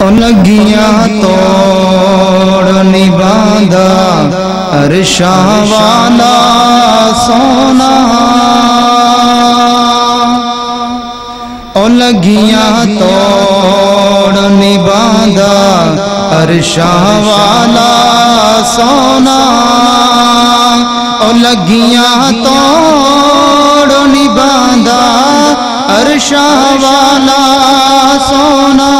لگیاں توڑ نبھاندا عرشاں والا سونا، لگیاں توڑ نبھاندا عرشاں والا سونا، لگیاں توڑ نبھاندا عرشاں والا سونا،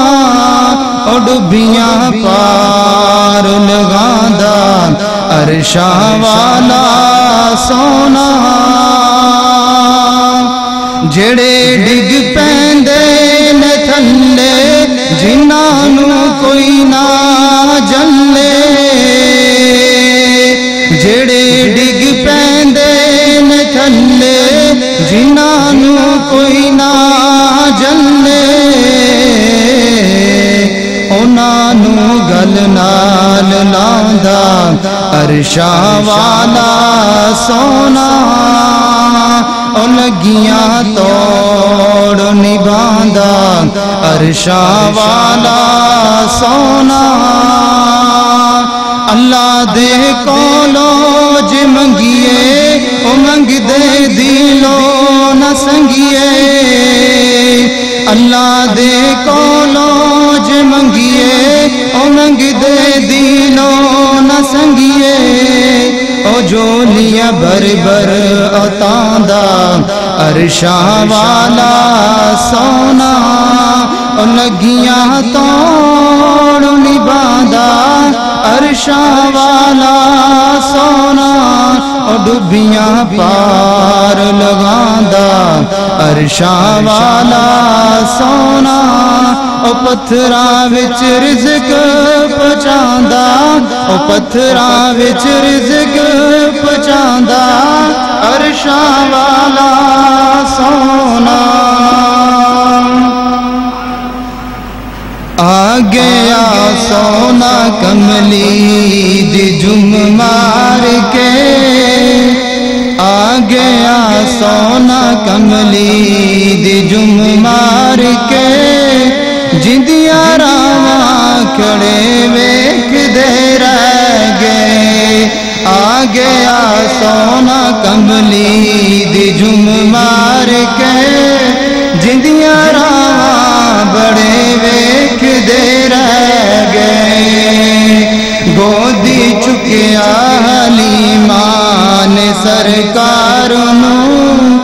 ڈبیاں پار لگاندا عرشاں والا سونا، جڑے ڈگ پیندے نے تھلے جنہاں نوں کوئی نہ جلے، جڑے ڈگ پیندے نے تھلے جنہاں نوں کوئی نہ جلے، انہاں نوں گل نال لاندا عرشاں والا سونا، لگیاں توڑ نبھاندا عرشاں والا سونا، اللہ دے کولوں جے منگیے او منگ دے دلوں نہ سنگیے، اللہ دے کولوں جے منگیے او منگ دے دلوں نہ سنگیے، او جولیاں بھر بھر عطاندہ عرشاں والا سونا، لگیاں توڑ نبھاندا عرشاں والا سونا، ڈبیاں پار لگاندا عرشاں والا سونا، پتھراں وچ رزق پہنچاندا، پتھراں وچ رزق پہنچاندا عرشاں والا سونا، آ گیا سونا کملی دی جم مار کے، آ گیا سونا کملی دی جم مار کے، جندیاں راواں کھڑے ویکھ دے رہ گئے، آ گیا سونا کملی دی جم مار کے، جندیاں راواں بڑے ویکھ دے رہ گئے، گودی چکیا حلیماں نے سرکار نوں،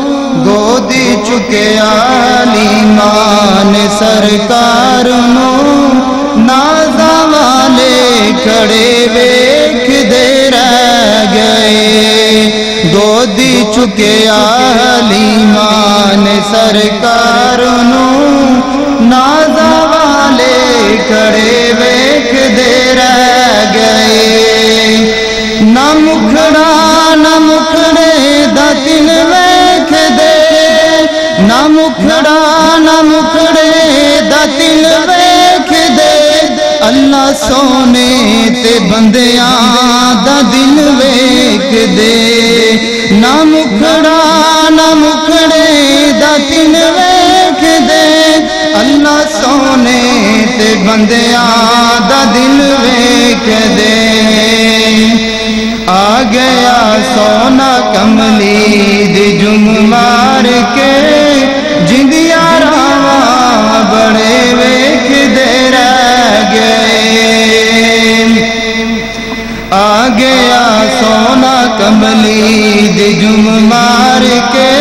گودی چکیا حلیماں نے سرکار نوں، نازاں والے کھڑے ویکھ دے رہ گئے، گودی چکیا حلیماں نے سرکار نوں، نازاں والے کھڑے ویکھ دے رہ گئے، نہ مکھڑا نہ مکھڑے دا دل ویکھ دے، نہ مکھڑا نہ مکھڑے دا دل ویکھ دے، اللہ سونے تے بندیاں دا دل ویکھ دے، نہ مکھڑا نہ مکھڑے دا دل ویکھ دے، اللہ سونے تے بندیاں دا دل ویکھ دے، آ گیا سونا کملی دی جم مار کے، جندیاں راواں بڑے ویکھ دے رہ گئے، آ گیا سونا کملی دی جم مار کے،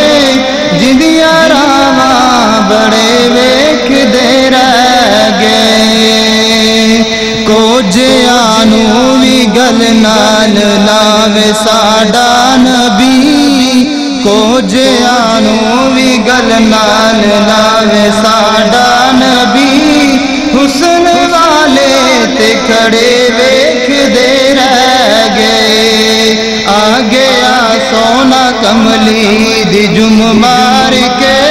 جندیاں راواں بڑے ویکھ دے رہ گئے، کوجیاں نوں وی گل نال لاوے ساڈا نبی، کوجیاں نوں وی گل نال لاوے ساڈا نبی، حسن والے تے کھڑے ویکھ دے رہ گئے، آ گیا سونا کملی دی جم مار کے،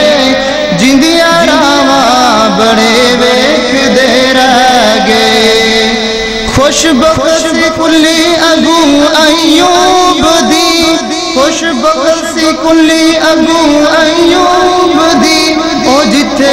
جندیاں راواں بڑے ویکھ دے رہ گئے، خوش بخت کلی ابو ایوب دی، خوش بخت کلی ابو ایوب دی، او جتھے